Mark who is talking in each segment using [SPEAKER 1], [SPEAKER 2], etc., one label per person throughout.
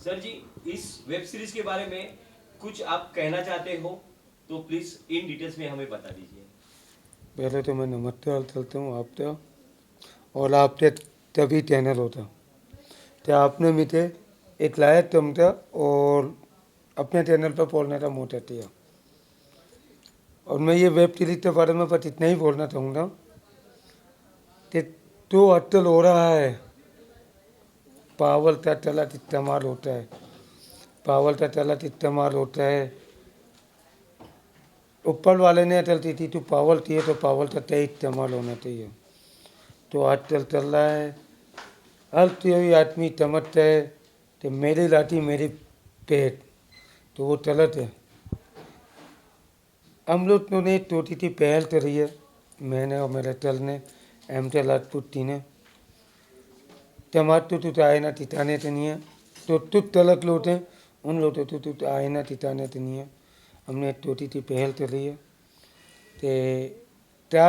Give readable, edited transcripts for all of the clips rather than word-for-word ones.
[SPEAKER 1] Sir जी, इस web series के बारे में कुछ आप कहना चाहते हो तो प्लीज इन डिटेल्स में हमें बता दीजिए।
[SPEAKER 2] पहले तो मैं नमस्ते चलता हूँ आप तो और आप ते तभी चैनल होता तो आपने भी थे एक लायक तुम था और अपने चैनल पर बोलने का मोटा दिया। और मैं ये वेब सीरीज के बारे में बस इतना ही बोलना चाहूँगा कि जो अटल हो रहा है पावल का गलत इस्तेमाल होता है, पावल का गलत इस्तेमाल होता है। ऊपर वाले ने चलती थी तो पावल थी तो पावल का तय इस्तेमाल होना चाहिए। तो आजकल चल रहा है हर कोई आदमी समझता है कि मेरी लाठी मेरी पेट, तो वो गलत है। हम लोग ने छोटी सी पहल करी है, मैंने और मेरे चल ने एम राजपूत ने टमाटर तो आए ना ठिकाने तो नहीं है, तो तुत तलक लोटे उन लोटे तो आए ना ठिकाने तो नहीं है। हमने एक छोटी सी पहल करी है कि क्या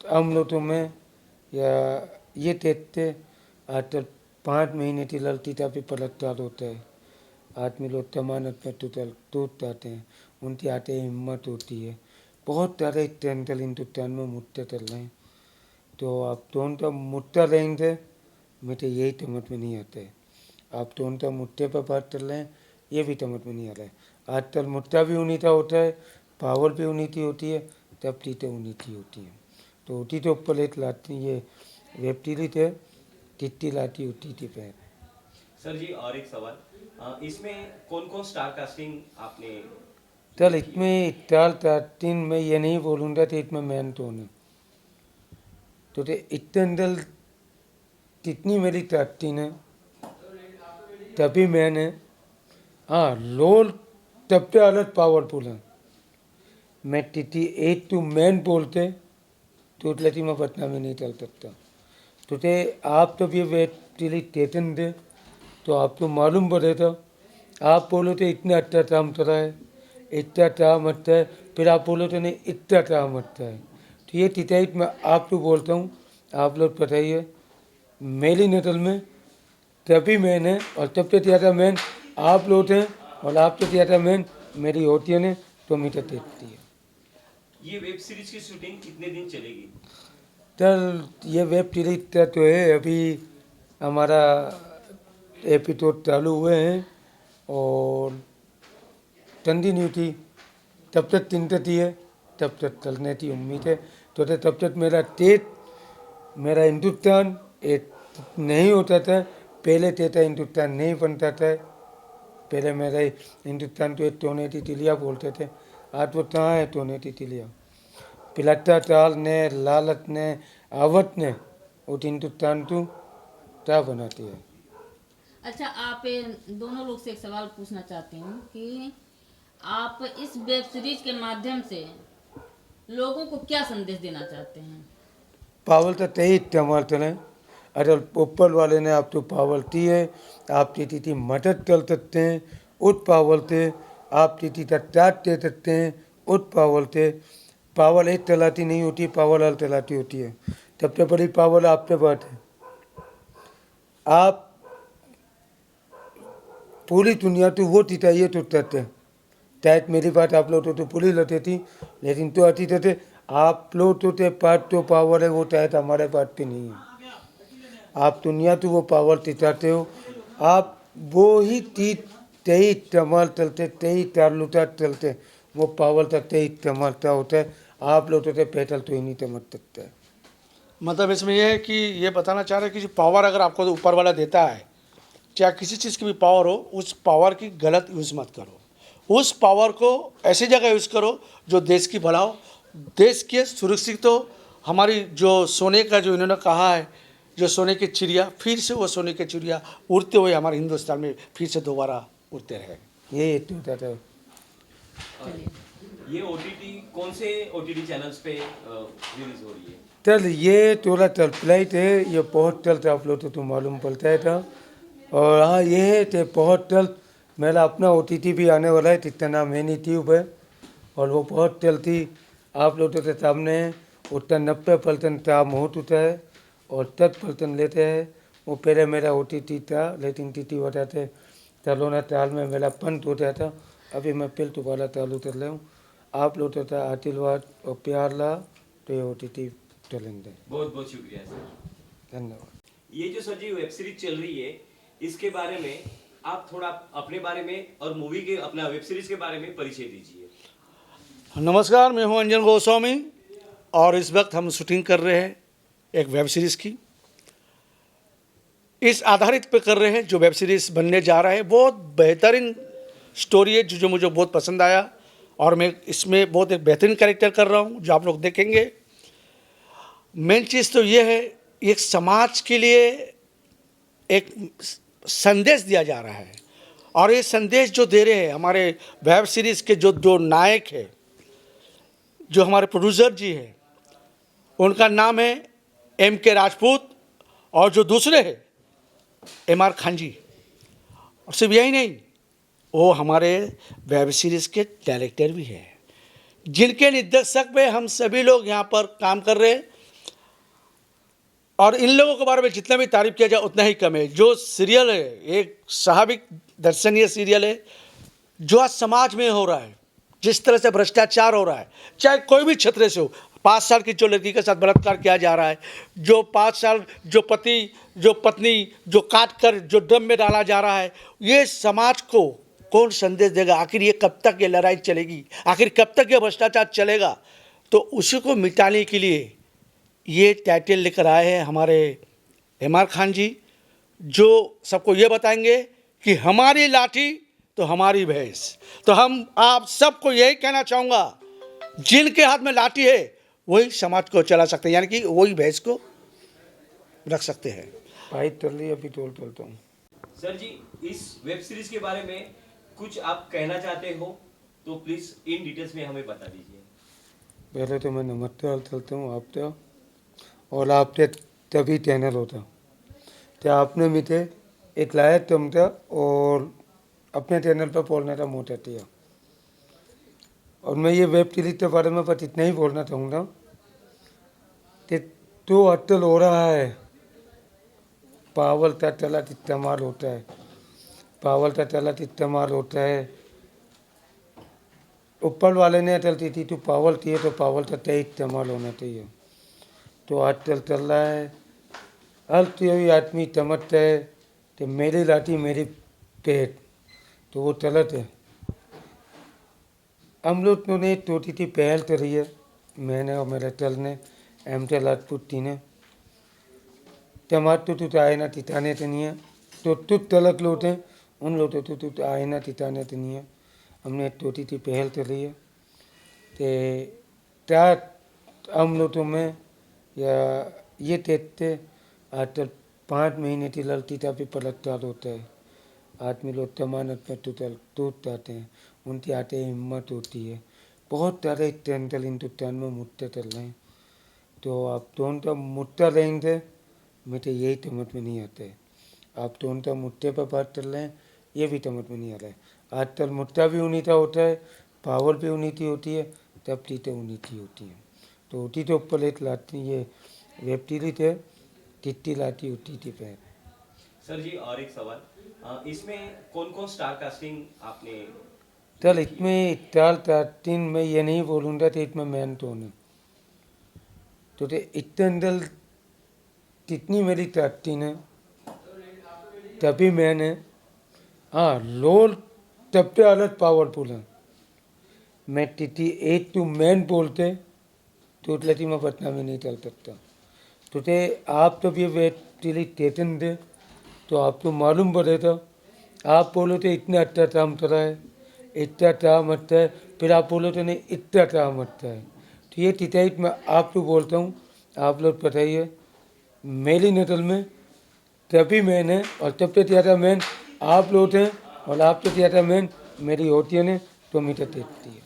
[SPEAKER 2] हम लोगों में या ये देखते आजकल 5 महीने की लड़ती था भी पलटवार होता है। आदमी लोग जमानत में टूट जाते हैं, उनकी आते हिम्मत होती है। बहुत सारे टेंटल हिंदुस्तान में मुद्दे चल रहे हैं, तो आप दोनों का मुद्दा रहेंगे मुझे यही समझ में नहीं आता है। आप दोनों का मुद्दे पर बात कर रहे हैं ये भी समझ में नहीं आ रहा है। आजकल मुद्दा भी उन्हीं का होता है, पावर भी उन्हीं की होती है, तब चीज़ें उन्हीं की होती हैं। तो उठी तो ऊपर एक लाती ये वेब सीरीज है कितनी लाती उठी थी पैर।
[SPEAKER 1] सर जी, और एक सवाल, इसमें कौन कौन स्टार कास्टिंग आपने
[SPEAKER 2] चल
[SPEAKER 1] देखी है?
[SPEAKER 2] इसमें इटाल टाटिन मैं ये नहीं बोलूँगा कि इसमें मैन टोन है, तो इतने अंदर कितनी मेरी टाटिन है तभी मैंने हाँ रोल तब पे अलग पावरफुल है। मैं टिटी एट टू मैन बोलते तो लती मैं पटना में नहीं चल सकता। तो ते आप तो ये वेट टिली टेटन दे तो आपको मालूम पड़े था। आप बोलो तो इतना अच्छा काम करा है, इतना काम अच्छा है, फिर आप बोलो तो नहीं इतना काम अच्छा है। तो ये टिटाइट मैं आपको बोलता हूँ, आप लोग बताइए मेरी नस्ल में तभी मैंने और तब से ज़्यादा मैन आप लोग हैं और आपसे ज़्यादा मैन मेरी होती है ने तो मीटर देखती है।
[SPEAKER 1] ये वेब सीरीज की शूटिंग कितने दिन चलेगी?
[SPEAKER 2] सर ये वेब सीरीज का तो है अभी हमारा एपिसोड चालू हुए हैं और कंटिन्यू थी तब तक चिंता थी है तब तक चलने की उम्मीद है। तो तब तक मेरा तेज मेरा हिंदुस्तान एक नहीं होता था, पहले तेता हिंदुस्तान नहीं बनता था। पहले मेरा हिंदुस्तान तो एक टोने तितलिया बोलते थे, आज वो कहाँ है टोने तितलिया। पिलट्टा चाल ने लालच ने आवत ने वो हिंदुस्तान तू क्या बनाती है।
[SPEAKER 3] अच्छा, आप दोनों लोग से एक सवाल पूछना चाहती हूँ कि आप इस वेब सीरीज के माध्यम से लोगों को क्या संदेश देना चाहते हैं?
[SPEAKER 2] पावल तो तय इस्तेमाल करें, अगर ऊपर वाले ने आप तो पावल दी है आप तीती की मदद कर सकते हैं उस पावल से, आप तीती का त्याग दे सकते हैं उस पावल से। पावल एक तलाती नहीं होती, पावल हर तलाती होती है। सबसे बड़ी पावल आपके पास है, आप पूरी दुनिया तो वो जिताइए तो करते हैं। शायद मेरी बात आप लोग तो पूरी लते थी, लेकिन तो आती थे आप लोग तो पास तो पावर है वो शायद हमारे पास भी नहीं है। आप दुनिया तो वो पावर जिताते हो, आप वो ही तीस तेईस इस्तेमाल चलते तेईस तालुता चलते वो पावर तक तेईस इस्तेमाल होता है। आप लोग तो पैदल तो ही नहीं समझ सकते।
[SPEAKER 4] मतलब इसमें यह है कि ये बताना चाह रहे हैं कि जो पावर अगर आपको ऊपर वाला देता है, चाहे किसी चीज़ की भी पावर हो, उस पावर की गलत यूज़ मत करो। उस पावर को ऐसी जगह यूज़ करो जो देश की भला हो, देश के सुरक्षित हो। हमारी जो सोने का जो इन्होंने कहा है, जो सोने की चिड़िया फिर से वो सोने की चिड़िया उड़ते हुए हमारे हिंदुस्तान में फिर से दोबारा उड़ते रहे।
[SPEAKER 2] ये होता था।
[SPEAKER 1] ये ओटीटी कौन से ओटीटी चैनल्स पे रिलीज हो रही है?
[SPEAKER 2] चल ये थोड़ा चल फ्लाइट है, ये बहुत चलता आप लोग तो मालूम पड़ता है था। और हाँ ये है कि बहुत जल्द मेरा अपना OTT भी आने वाला है, जितना नाम है नहीं ट्यूब है और वो बहुत जल्दी आप लोगों के सामने है। उतना 90% काम हो चुका है और 10% लेते हैं। वो पहले मेरा OTT था लेकिन TT बताते तलोना ताल में मेरा पंत हो गया था, अभी मैं फिर दोबारा ताल उतर रहा हूँ। आप लोग तो आशीर्वाद और प्यार ला तो ये OTT चलेंगे।
[SPEAKER 1] बहुत बहुत शुक्रिया सर।
[SPEAKER 2] धन्यवाद।
[SPEAKER 1] ये जो सर जी वेब सीरीज चल रही है, इसके बारे में आप थोड़ा अपने बारे में और मूवी के अपना वेब सीरीज के बारे में परिचय दीजिए।
[SPEAKER 4] नमस्कार, मैं हूं अंजन गोस्वामी और इस वक्त हम शूटिंग कर रहे हैं एक वेब सीरीज़ की। इस आधारित पे कर रहे हैं जो वेब सीरीज़ बनने जा रहा है। बहुत बेहतरीन स्टोरी है जो मुझे बहुत पसंद आया और मैं इसमें बहुत एक बेहतरीन कैरेक्टर कर रहा हूं जो आप लोग देखेंगे। मेन चीज़ तो ये है, एक समाज के लिए एक संदेश दिया जा रहा है और ये संदेश जो दे रहे हैं हमारे वेब सीरीज़ के जो नायक है, जो हमारे प्रोड्यूसर जी हैं, उनका नाम है MK राजपूत और जो दूसरे हैं MR खान जी। और सिर्फ यही नहीं, वो हमारे वेब सीरीज़ के डायरेक्टर भी हैं, जिनके निर्देशक पे हम सभी लोग यहाँ पर काम कर रहे हैं। और इन लोगों के बारे में जितना भी तारीफ किया जाए उतना ही कम है। जो सीरियल है, एक स्वाभाविक दर्शनीय सीरियल है जो आज समाज में हो रहा है। जिस तरह से भ्रष्टाचार हो रहा है, चाहे कोई भी क्षेत्र से हो, 5 साल की जो लड़की के साथ बलात्कार किया जा रहा है, जो 5 साल जो पति जो पत्नी जो काट कर जो ड्रम में डाला जा रहा है, ये समाज को कौन संदेश देगा? आखिर ये कब तक ये लड़ाई चलेगी? आखिर कब तक ये भ्रष्टाचार चलेगा? तो उसी को मिटाने के लिए ये टाइटल लेकर आए हैं हमारे MR खान जी, जो सबको ये बताएंगे कि हमारी लाठी तो हमारी भैंस। तो हम आप सबको यही कहना चाहूँगा, जिनके हाथ में लाठी है वही समाज को चला सकते हैं, यानी कि वही भैंस को रख सकते हैं।
[SPEAKER 2] पाइप चल रही है, अभी टोल टोलता हूँ।
[SPEAKER 1] सर जी, इस वेब सीरीज के बारे में कुछ आप कहना चाहते हो तो प्लीज इन डिटेल्स में हमें बता दीजिए।
[SPEAKER 2] पहले तो मैं नमस्ते चलता हूँ आप तो, और आप ते तभी चैनल होता तो आपने मुझे एक लायक तुम था और अपने चैनल पर बोलने का मोटा किया। और मैं ये वेब सीरीज के बारे में बस इतना ही बोलना चाहूँगा कि तो अटल हो रहा है, पावल का चला इस्तेमाल होता है, पावल का चला इस्तेमाल होता है। ऊपर वाले ने चलती थी तो पावल चाहिए तो पावल का तय इस्तेमाल होना चाहिए। तो आजकल चल रहा है, हर कोई आदमी समझता है कि मेरी लाठी मेरी पेट, तो वो गलत है। हम लोग ने छोटी सी पहल करी है, मैंने और मेरे चल ने MK राजपूत जी ने। टमाटर तो आए ना तिताने तो नहीं है, तो तुत तलक लोग हैं उन लोग तो आए ना तिताने तो नहीं है। हमने छोटी सी पहल करी है कि क्या हम लोगों में या ये देखते आजकल 5 महीने की लड़की का भी बलात्कार होता है। आदमी लोग जमानत में टूट जाते हैं, उनकी आते हिम्मत होती है। बहुत सारे स्टैंडल हिंदुस्तान में मुद्दे चल रहे हैं, तो आप दोनों का मुद्दा रहेंगे, मुझे यही समझ में नहीं आता है। आप दोनों का मुद्दे पर बात कर रहे हैं, ये भी समझ में नहीं आ रहा है। आजकल मुद्दा भी उन्हीं का होता है, पावर भी उन्हीं की होती है, तब चीज़ें उन्हीं की होती हैं। तो उठी के ऊपर एक लाठी ये वेब सीरीज है, कितनी लाठी उठी थी पैर।
[SPEAKER 1] सर जी, और एक सवाल, इसमें कौन कौन स्टार कास्टिंग आपने?
[SPEAKER 2] चल इसमें स्टार कास्टिंग मैं ये नहीं बोलूँगा कि इसमें मैन टोन है, तो इसके अंदर कितनी मेरी कास्टिंग है तभी मैन है। हाँ, रोल सबसे अलग पावरफुल है। मैं किसी एक टू मैन बोलते तो लती में पटना में नहीं चल सकता। तो आप जब ये वेब सीरीज स्टेशन थे तो आपको मालूम पड़े था, आप बोलो तो इतना अच्छा काम करा है, इतना काम अच्छा है, फिर आप बोलो तो नहीं इतना काम अच्छा है। तो ये तिताईत मैं आपको बोलता हूँ, आप लोग बताइए मेरी नस्ल में तभी मैन है और सबसे ज़्यादा मैन आप लोग हैं और आपसे ज़्यादा मैन मेरी होती ने तो मुझे देखती है।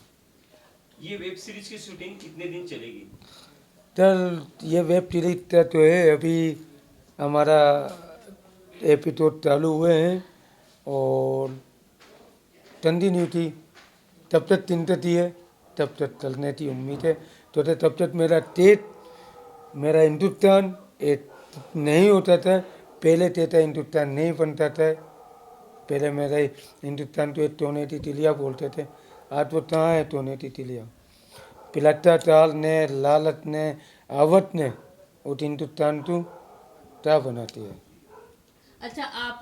[SPEAKER 1] ये वेब सीरीज की शूटिंग कितने दिन चलेगी?
[SPEAKER 2] चल ये वेब सीरीज तो है, अभी हमारा एपिसोड चालू हुए हैं और कंटिन्यू थी, तब तक चिंता थी है, तब तक चलने की उम्मीद है। तो तब तक मेरा टेट मेरा हिंदुस्तान एक नहीं होता था, पहले टेटा हिंदुस्तान नहीं बनता था, पहले मेरे हिंदुस्तान तो टोने टिटिलिया बोलते थे, आज वो कहाँ है टोने टिटिलिया। पिलट्टा टाल ने लालत ने आवत ने वो हिंदुस्तान तो क्या बनाती है।
[SPEAKER 3] अच्छा, आप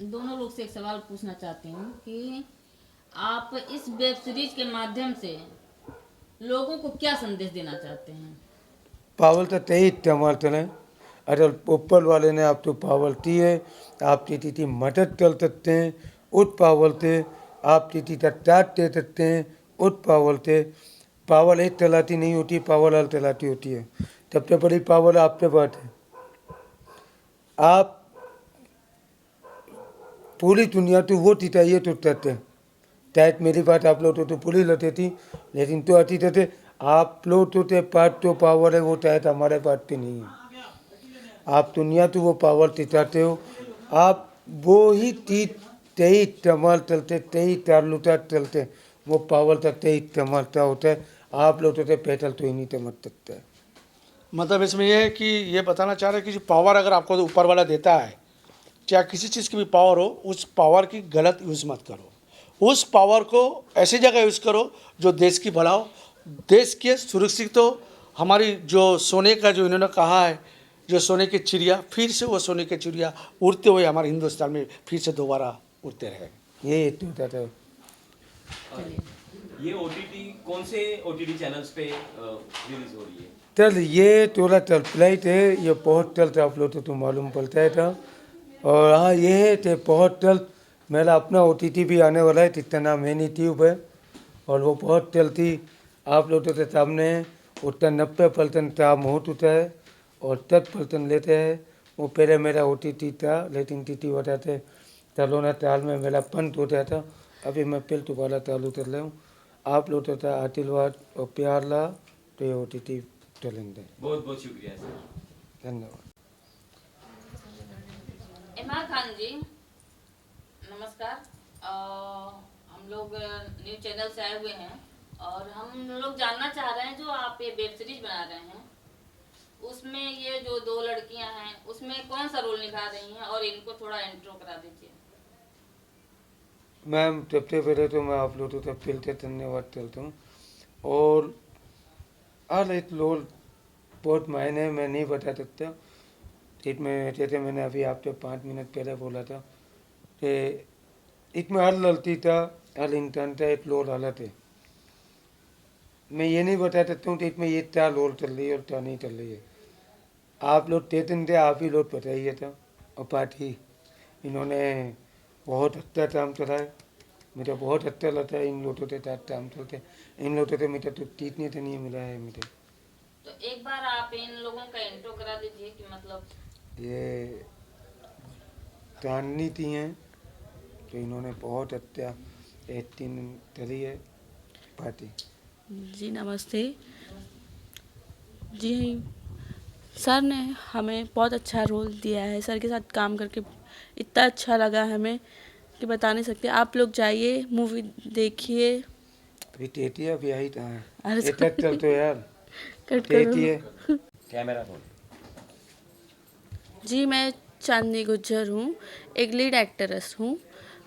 [SPEAKER 3] दोनों लोग से एक सवाल पूछना चाहती हूँ कि आप इस वेब सीरीज के माध्यम से लोगों को क्या संदेश देना चाहते हैं?
[SPEAKER 2] पावल तो तही टमाटर है, अरे ऊपर वाले ने आप तो पावल ती है, आप ती मदद कर सकते हैं उस पावल से, आप ती टाट दे सकते हैं उस पावल से। पावल एक तलाती नहीं होती, पावल हर तलाती होती है। सबसे बड़ी पावल आपके पास है। आप पूरी दुनिया तो वो टिटाइए तो करते हैं, शायद मेरी बात आप लोग तो पूरी लते थी, लेकिन तो आती थे आप लोग तो थे पार्ट तो पावर है वो शायद हमारे पास पे नहीं है। आप दुनिया तो वो पावर टिटाते हो, आप वो ही टी तेई टमाल चलते तेई तालुटा चलते, वो पावर तक तेई टमालता होता है। आप लोग तो थे पैदल तो ही नहीं टमक सकते।
[SPEAKER 4] मतलब इसमें यह है कि ये बताना चाह रहे हैं कि जो पावर अगर आपको ऊपर वाला देता है, चाहे किसी चीज़ की भी पावर हो, उस पावर की गलत यूज़ मत करो। उस पावर को ऐसी जगह यूज़ करो जो देश की भला हो, देश के सुरक्षित हो। हमारी जो सोने का जो इन्होंने कहा है, जो सोने की चिड़िया, फिर से वो सोने की चिड़िया उड़ते हुए हमारे हिंदुस्तान में फिर से दोबारा उड़ते रहे।
[SPEAKER 2] ये टूटा था।
[SPEAKER 1] ये ओटीटी कौन से ओटीटी चैनल्स पे रिलीज हो रही है?
[SPEAKER 2] चल ये थोड़ा चल फ्लाइट है, ये बहुत चलता आप लोग तो मालूम पड़ता है था। और हाँ ये है तो बहुत चल, मेरा अपना ओटीटी भी आने वाला है, जितना नाम है नहीं ट्यूब है, और वो बहुत चलती आप लोगों के सामने है। उतना 90% काम हो चुका है और 10% लेते हैं। वो पहले मेरा ओटीटी था, लेकिन टीटी बताते चलोना ताल में मेरा पंत हो जाता, अभी मैं फिर दोबारा चालू कर रहा हूँ। आप लोगों का आशीर्वाद और प्यार ला तो ये ओटीटी चलेंगे।
[SPEAKER 1] बहुत बहुत शुक्रिया सर।
[SPEAKER 2] धन्यवाद।
[SPEAKER 3] इमरान खान जी नमस्कार। हम लोग न्यूज चैनल से आए हुए हैं और हम लोग जानना चाह रहे हैं जो आप ये वेब सीरीज बना रहे हैं उसमें ये जो दो लड़कियां हैं उसमें कौन सा रोल निभा रही हैं, और इनको थोड़ा इंट्रो करा दीजिए।
[SPEAKER 2] मैम सबसे पहले तो मैं आप लोगों का फिर से धन्यवाद करता हूँ। और हर एक रोल बहुत मायने मैं नहीं बता सकता, इसमें जैसे मैंने अभी आपसे 5 मिनट पहले बोला था कि इसमें हर लड़की था, हर इंसान का एक रोल अलग है। मैं ये नहीं बता सकता हूँ कि इसमें ये क्या रोल चल रही है और क्या नहीं चल रही है। आप लोग चेतन थे, आप ही लोग बताइए था। और पाठी इन्होंने बहुत अच्छा काम करा है, मुझे बहुत अच्छा लगता है इन लोगों के साथ काम करके। इन लोगों से मुझे तो जीतने से नहीं मिला है मुझे।
[SPEAKER 3] तो एक बार आप इन लोगों का इंट्रो करा दीजिए कि मतलब
[SPEAKER 2] ये चांदनी थी हैं तो इन्होंने बहुत अच्छा एक्टिंग करी है। पार्टी
[SPEAKER 5] जी नमस्ते जी। सर ने हमें बहुत अच्छा रोल दिया है, सर के साथ काम करके इतना अच्छा लगा हमें कि बता नहीं सकते। आप लोग जाइए, मूवी देखिए।
[SPEAKER 2] अभी टेटिया भी आई था,
[SPEAKER 5] अरे
[SPEAKER 2] एक चल तो यार
[SPEAKER 5] कट
[SPEAKER 2] टेटिए।
[SPEAKER 5] करो।
[SPEAKER 1] Camera roll.
[SPEAKER 5] जी मैं चांदनी गुज्जर हूँ, एक लीड एक्ट्रेस हूँ।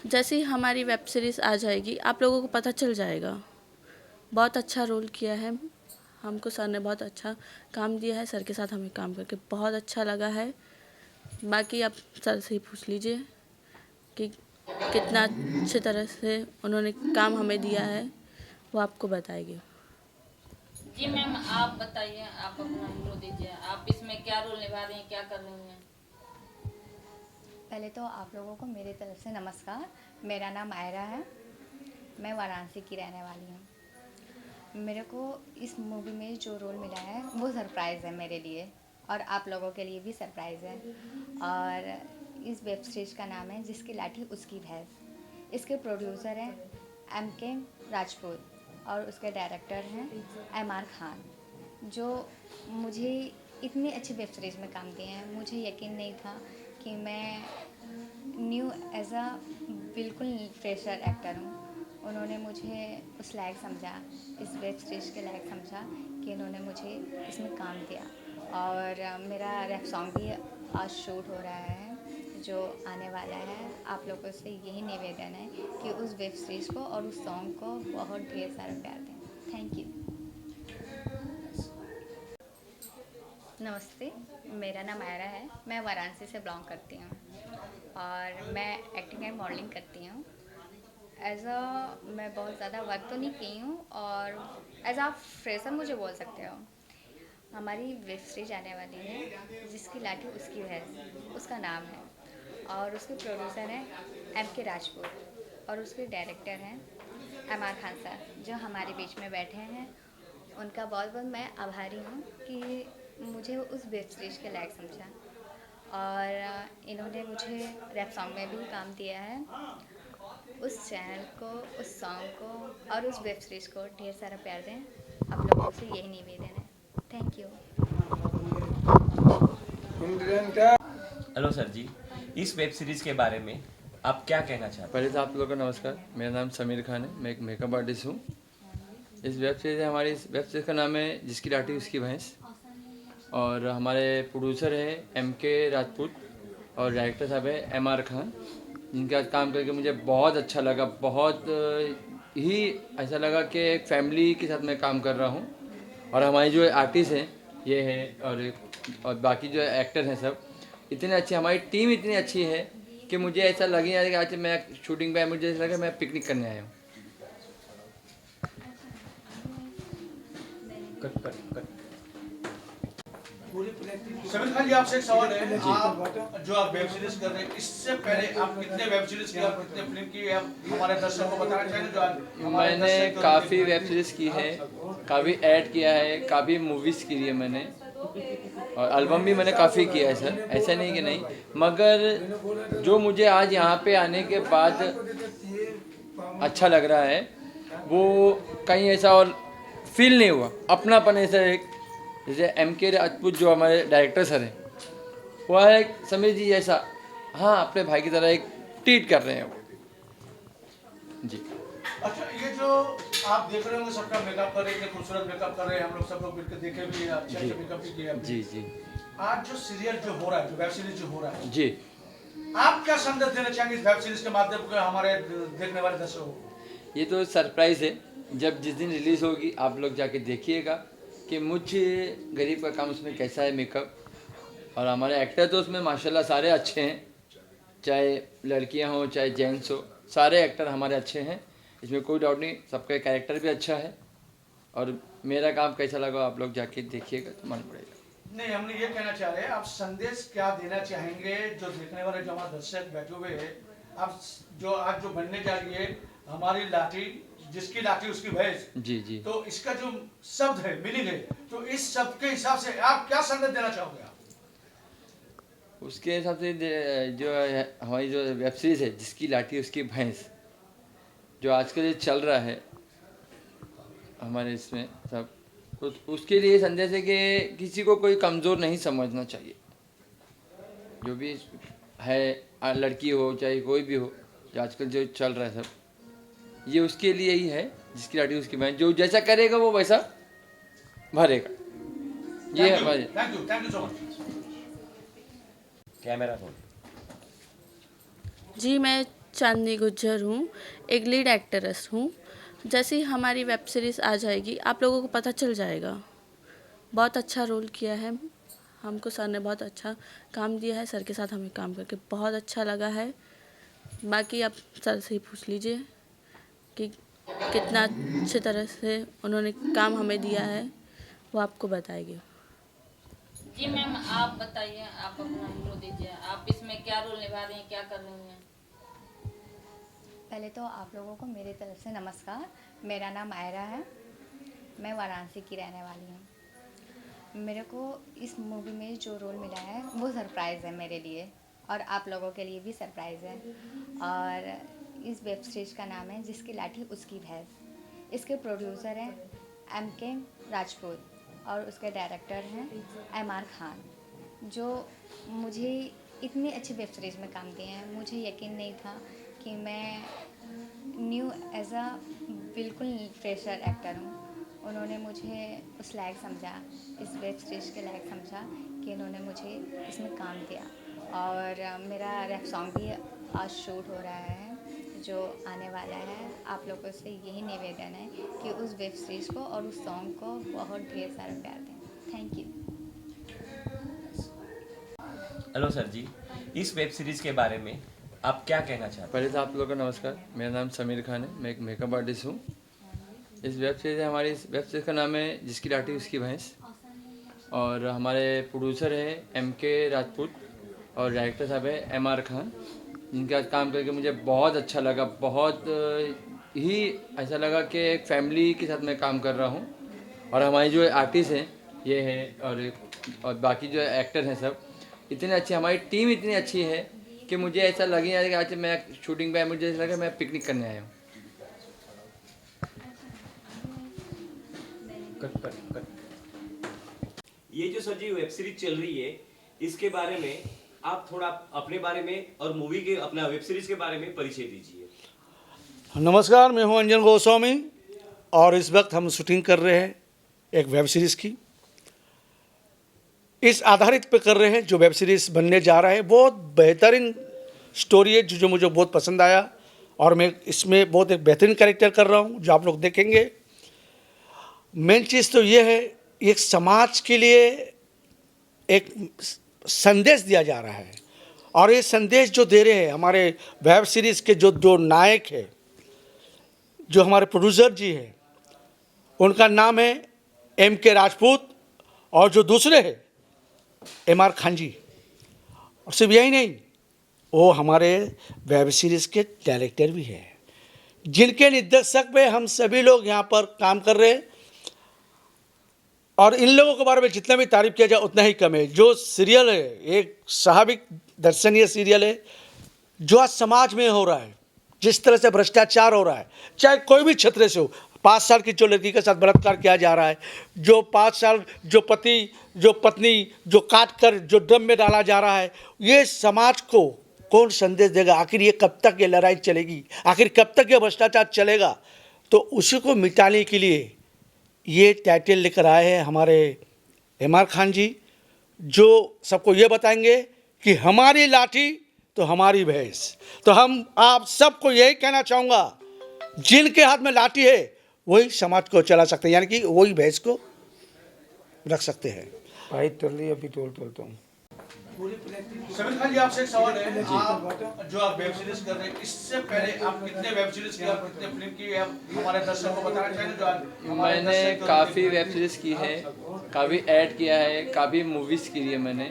[SPEAKER 5] जैसे ही हमारी वेब सीरीज़ आ जाएगी आप लोगों को पता चल जाएगा। बहुत अच्छा रोल किया है हमको, सर ने बहुत अच्छा काम दिया है। सर के साथ हमें काम करके बहुत अच्छा लगा है। बाकी आप सर से ही पूछ लीजिए कि कितना अच्छे तरह से उन्होंने काम हमें दिया है, वो आपको बताएगी।
[SPEAKER 3] जी मैम आप बताइए, आप अपना इंट्रो दीजिए। आप इसमें क्या रोल निभा रही हैं, क्या कर रही हैं?
[SPEAKER 6] पहले तो आप लोगों को मेरी तरफ से नमस्कार। मेरा नाम आयरा है, मैं वाराणसी की रहने वाली हूँ। मेरे को इस मूवी में जो रोल मिला है वो सरप्राइज़ है मेरे लिए, और आप लोगों के लिए भी सरप्राइज़ है। और इस वेब सीरीज का नाम है जिसकी लाठी उसकी भैंस। इसके प्रोड्यूसर हैं MK राजपूत और उसके डायरेक्टर हैं MR खान, जो मुझे इतनी अच्छी वेब सीरीज़ में काम दिए हैं। मुझे यकीन नहीं था कि मैं न्यू एज अ बिल्कुल फ्रेशर एक्टर हूँ। उन्होंने मुझे उस लायक समझा, इस वेब सीरीज़ के लायक समझा कि इन्होंने मुझे इसमें काम दिया। और मेरा रैप सॉन्ग भी आज शूट हो रहा है जो आने वाला है, आप लोगों से यही निवेदन है कि उस वेब सीरीज़ को और उस सॉन्ग को बहुत ढेर सारा प्यार दें। Thank you. नमस्ते, मेरा नाम आयरा है। मैं वाराणसी से बिलोंग करती हूँ और मैं एक्टिंग एंड मॉडलिंग करती हूँ। मैं बहुत ज़्यादा वर्क तो नहीं की हूँ और एज अ फ्रेशर मुझे बोल सकते हो। हमारी वेब सीरीज आने वाली है जिसकी लाठी उसकी भैंस, उसका नाम है, और उसके प्रोड्यूसर हैं M.K. राजपूत और उसके डायरेक्टर हैं M.R. खान सर, जो हमारे बीच में बैठे हैं। उनका बहुत बहुत मैं आभारी हूँ कि मुझे उस वेब सीरीज के लायक समझा, और इन्होंने मुझे रैप सॉन्ग में भी काम दिया है। उस चैनल को, उस सॉन्ग को और उस वेब सीरीज को ढेर सारा प्यार दें। आप लोगों से यही निवेदन है। Thank you.
[SPEAKER 1] हेलो सर जी, इस वेब सीरीज के बारे में आप क्या कहना चाहते
[SPEAKER 7] पहले तो आप लोगों को नमस्कार। मेरा नाम समीर खान है, मैं एक मेकअप आर्टिस्ट हूँ। इस वेब सीरीज़ हमारी इस वेब सीरीज़ का नाम है जिसकी लाठी उसकी भैंस, और हमारे प्रोड्यूसर हैं M.K. राजपूत और डायरेक्टर साहब है M.R. खान, जिनके साथ काम करके मुझे बहुत अच्छा लगा। बहुत ही ऐसा लगा कि एक फैमिली के साथ मैं काम कर रहा हूँ। और हमारे जो आर्टिस्ट हैं ये हैं, और बाकी जो एक्टर हैं सब इतने अच्छे, हमारी टीम इतनी अच्छी है कि मुझे ऐसा लगे यार कि आज मैं शूटिंग पे मुझे ऐसा लगा मैं पिकनिक करने आया हूँ।
[SPEAKER 4] समीर खान जी, आपसे एक सवाल है। आप जो आप वेब सीरीज कर रहे हैं, इससे पहले आप कितने वेब सीरीज की, आप कितने फिल्म की, आप हमारे दर्शकों को बताना चाहेंगे? जो हमारे
[SPEAKER 7] मैंने
[SPEAKER 4] दर्शक जो
[SPEAKER 7] काफ़ी वेब सीरीज़ की है, काफ़ी ऐड किया है, काफ़ी मूवीज़ की है मैंने, और एल्बम भी मैंने काफ़ी किया है सर, ऐसा नहीं कि नहीं। मगर जो मुझे आज यहाँ पे आने के बाद अच्छा लग रहा है वो कहीं ऐसा और फील नहीं हुआ, अपनापन ऐसा एक, जैसे M.K. राजपूत जो हमारे डायरेक्टर सर हैं, वो है समीर जी जैसा, हाँ अपने भाई की तरह एक ट्रीट कर रहे हैं वो जी।
[SPEAKER 4] अच्छा, ये जो आप देख रहे होंगे सबका मेकअप कर रहे हैं, खूबसूरत मेकअप कर रहे हैं, हम लोग सब लोग मिलकर देखे भी, अच्छे मेकअप भी किया।
[SPEAKER 7] जी जी।
[SPEAKER 4] आज जो सीरियल जो हो रहा है, जो वेब सीरीज जो हो रहा है,
[SPEAKER 7] जी,
[SPEAKER 4] आप क्या संदेश देना चाहेंगे इस वेब सीरीज के माध्यम से हमारे देखने वाले दर्शकों को?
[SPEAKER 7] ये तो सरप्राइज़ है, जब जिस दिन रिलीज़ होगी आप लोग जाके देखिएगा कि मुझ गरीब का काम उसमें कैसा है मेकअप। और हमारे एक्टर तो उसमें माशाल्लाह सारे अच्छे हैं, चाहे लड़कियां हो चाहे जेंट्स हो, सारे एक्टर हमारे अच्छे हैं, इसमें कोई डाउट नहीं। सबका कैरेक्टर भी अच्छा है, और मेरा काम कैसा लगा आप लोग जाके देखिएगा तो मन पड़ेगा।
[SPEAKER 4] नहीं, हमने ये कहना चाह रहे हैं, आप संदेश क्या देना चाहेंगे जो देखने वाले, जो हमारे दर्शक बैठे हुए हैं, आप जो आज जो बनने जा रही है हमारी लाठी जिसकी लाठी उसकी भैंस,
[SPEAKER 7] जी जी।
[SPEAKER 4] तो इसका जो शब्द है, मीनिंग है, तो इस शब्द के हिसाब से आप क्या संदेश देना चाहोगे? आप
[SPEAKER 7] उसके हिसाब से जो है हमारी जो वेब सीरीज़ है जिसकी लाठी उसकी भैंस, जो आजकल ये चल रहा है हमारे इसमें सब, तो उसके लिए संदेश है कि किसी को कोई कमज़ोर नहीं समझना चाहिए। जो भी है, लड़की हो चाहे कोई भी हो, जो आजकल जो चल रहा है सब, ये उसके लिए ही है जिसकी लाठी उसकी भैंस। जो जैसा करेगा वो वैसा भरेगा। ये है हमारे।
[SPEAKER 4] Thank you so much.
[SPEAKER 1] Camera roll.
[SPEAKER 5] जी, मैं चांदनी गुज्जर हूँ, एक लीड एक्ट्रेस हूँ। जैसे ही हमारी वेब सीरीज़ आ जाएगी आप लोगों को पता चल जाएगा। बहुत अच्छा रोल किया है, हमको सर ने बहुत अच्छा काम दिया है। सर के साथ हमें काम करके बहुत अच्छा लगा है। बाकी आप सर से ही पूछ लीजिए कि कितना अच्छे तरह से उन्होंने काम हमें दिया है, वो आपको बताएंगे।
[SPEAKER 3] जी मैम, आप बताइए, आप अपना इंट्रो दीजिए। आप इसमें क्या रोल निभा रही हैं, क्या कर रही हैं?
[SPEAKER 6] पहले तो आप लोगों को मेरी तरफ से नमस्कार। मेरा नाम आयरा है, मैं वाराणसी की रहने वाली हूँ। मेरे को इस मूवी में जो रोल मिला है वो सरप्राइज़ है मेरे लिए, और आप लोगों के लिए भी सरप्राइज़ है। और इस वेब सीरीज का नाम है जिसकी लाठी उसकी भैंस। इसके प्रोड्यूसर हैं M.K. राजपूत और उसके डायरेक्टर हैं M.R. खान, जो मुझे इतनी अच्छी वेब सीरीज़ में काम दिए हैं। मुझे यकीन नहीं था कि मैं न्यू एज अ बिल्कुल फ्रेशर एक्टर हूँ। उन्होंने मुझे उस लायक समझा, इस वेब सीरीज़ के लायक समझा कि इन्होंने मुझे इसमें काम दिया, और मेरा रैप सॉन्ग भी आज शूट हो रहा है जो आने वाला है। आप लोगों से यही निवेदन है कि उस वेब सीरीज़ को और उस सॉन्ग को बहुत ढेर सारा प्यार दें। Thank you.
[SPEAKER 1] हेलो सर जी, इस वेब सीरीज के बारे में आप क्या कहना चाहते हैं?
[SPEAKER 7] पहले तो आप लोगों को नमस्कार। मेरा नाम समीर खान है, मैं एक मेकअप आर्टिस्ट हूँ। इस वेब सीरीज़ हमारी इस वेब सीरीज़ का नाम है जिसकी लाठी उसकी भैंस, और हमारे प्रोड्यूसर हैं MK राजपूत और डायरेक्टर साहब है MR खान, जिनके साथ काम करके मुझे बहुत अच्छा लगा। बहुत ही ऐसा लगा कि एक फैमिली के साथ मैं काम कर रहा हूँ। और हमारे जो आर्टिस्ट हैं ये है और बाकी जो एक्टर हैं सब इतने अच्छे, हमारी टीम इतनी अच्छी है कि मुझे ऐसा लगे यार कि आज मैं शूटिंग पे मुझे ऐसा लगा मैं पिकनिक करने आया हूँ।
[SPEAKER 1] ये जो सर जी वेब सीरीज चल रही है, इसके बारे में आप थोड़ा अपने बारे में और मूवी के अपना वेब सीरीज के बारे में परिचय दीजिए।
[SPEAKER 4] नमस्कार, मैं हूं अंजन गोस्वामी और इस वक्त हम शूटिंग कर रहे हैं एक वेब सीरीज़ की। इस आधारित पे कर रहे हैं जो वेब सीरीज़ बनने जा रहा है। बहुत बेहतरीन स्टोरी है जो मुझे बहुत पसंद आया और मैं इसमें बहुत एक बेहतरीन कैरेक्टर कर रहा हूं जो आप लोग देखेंगे। मेन चीज़ तो ये है, एक समाज के लिए एक संदेश दिया जा रहा है और ये संदेश जो दे रहे हैं हमारे वेब सीरीज़ के जो नायक है, जो हमारे प्रोड्यूसर जी हैं, उनका नाम है MK राजपूत और जो दूसरे हैं MR खान जी। और सिर्फ यही नहीं, वो हमारे वेब सीरीज़ के डायरेक्टर भी हैं, जिनके निर्देशक पे हम सभी लोग यहाँ पर काम कर रहे हैं। और इन लोगों के बारे में जितना भी तारीफ किया जाए उतना ही कम है। जो सीरियल है एक स्वाभाविक दर्शनीय सीरियल है जो आज समाज में हो रहा है, जिस तरह से भ्रष्टाचार हो रहा है, चाहे कोई भी क्षेत्र से हो। 5 साल की जो लड़की के साथ बलात्कार किया जा रहा है, जो 5 साल जो पति जो पत्नी जो काट कर जो ड्रम में डाला जा रहा है, ये समाज को कौन संदेश देगा? आखिर ये कब तक ये लड़ाई चलेगी? आखिर कब तक ये भ्रष्टाचार चलेगा? तो उसी को मिटाने के लिए ये टाइटल लेकर आए हैं हमारे MR खान जी, जो सबको ये बताएंगे कि हमारी लाठी तो हमारी भैंस। तो हम आप सबको यही कहना चाहूँगा, जिनके हाथ में लाठी है वही समाज को चला सकते हैं, यानी कि वही भैंस को रख सकते हैं।
[SPEAKER 2] भाई तल रही अभी तोलता हूँ।
[SPEAKER 4] समीर खान जी, आपसे एक सवाल है। आप जो आप वेब सीरीज कर रहे हैं, इससे पहले आप कितने वेब सीरीज की और कितने फिल्म की आप हमारे दर्शकों को बताना चाहेंगे? जो आज
[SPEAKER 7] मैंने काफ़ी वेब सीरीज़ की है, काफ़ी ऐड किया है, काफ़ी मूवीज़ की है मैंने,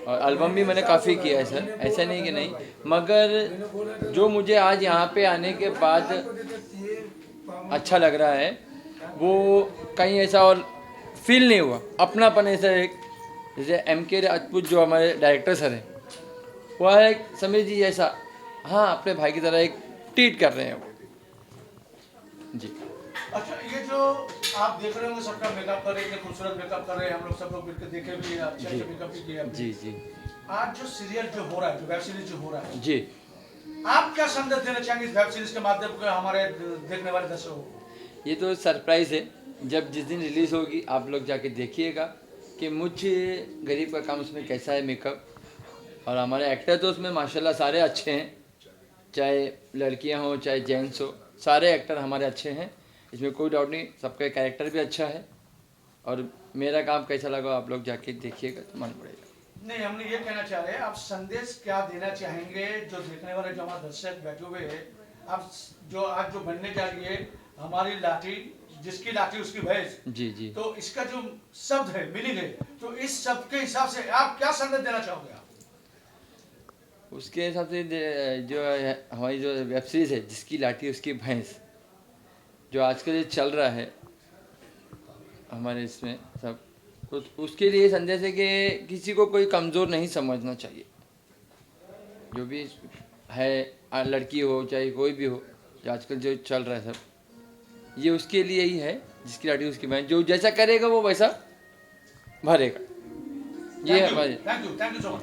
[SPEAKER 7] और एल्बम भी मैंने काफ़ी किया है सर, ऐसा नहीं कि नहीं। मगर जो मुझे आज यहाँ पे आने के बाद अच्छा लग रहा है वो कहीं ऐसा और फील नहीं हुआ, अपनापन ऐसा एक, जैसे MK राजपूत जो हमारे डायरेक्टर सर हैं, वो है एक समीर जी जैसा, हाँ अपने भाई की तरह एक ट्रीट कर रहे हैं वो जी।
[SPEAKER 4] अच्छा, ये जो आप देख रहे होंगे सबका मेकअप कर रहे हैं, खूबसूरत मेकअप कर रहे हैं, हम लोग सब लोग मिलकर देखे भी, अच्छे मेकअप भी किया
[SPEAKER 7] जी जी।
[SPEAKER 4] आज जो सीरियल जो हो रहा है, जो वेब सीरीज जो हो रहा है
[SPEAKER 7] जी,
[SPEAKER 4] आप क्या संदेश देना चाहेंगे इस वेब सीरीज के माध्यम से हमारे देखने वाले दर्शकों को?
[SPEAKER 7] ये तो सरप्राइज़ है, जब जिस दिन रिलीज़ होगी आप लोग जाके देखिएगा कि मुझ गरीब का काम उसमें कैसा है मेकअप। और हमारे एक्टर तो उसमें माशाल्लाह सारे अच्छे हैं, चाहे लड़कियां हो चाहे जेंट्स हो, सारे एक्टर हमारे अच्छे हैं, इसमें कोई डाउट नहीं। सबका कैरेक्टर भी अच्छा है और मेरा काम कैसा लगा आप लोग जाके देखिएगा तो मालूम पड़ेगा।
[SPEAKER 4] नहीं, हमने ये कहना चाह रहे हैं, आप संदेश क्या देना चाहेंगे जो देखने वाले जो हमारे दर्शक बैठे हुए हैं? आप जो आज जो बनने जा रही है हमारी लाठी, जिसकी लाठी उसकी भैंस,
[SPEAKER 7] जी जी,
[SPEAKER 4] तो इसका जो शब्द है, मीनिंग है, तो इस शब्द के हिसाब से आप क्या संदेश देना चाहोगे? आप
[SPEAKER 7] उसके हिसाब से जो है हमारी जो वेब सीरीज़ है जिसकी लाठी उसकी भैंस, जो आजकल ये चल रहा है हमारे इसमें सब, तो उसके लिए संदेश है कि किसी को कोई कमज़ोर नहीं समझना चाहिए। जो भी है, लड़की हो चाहे कोई भी हो, जो आजकल जो चल रहा है सब, ये उसके लिए ही है, जिसकी लाठी उसकी भैंस। जो जैसा करेगा वो वैसा भरेगा। ये हमारे
[SPEAKER 4] थैंक यू सो मच।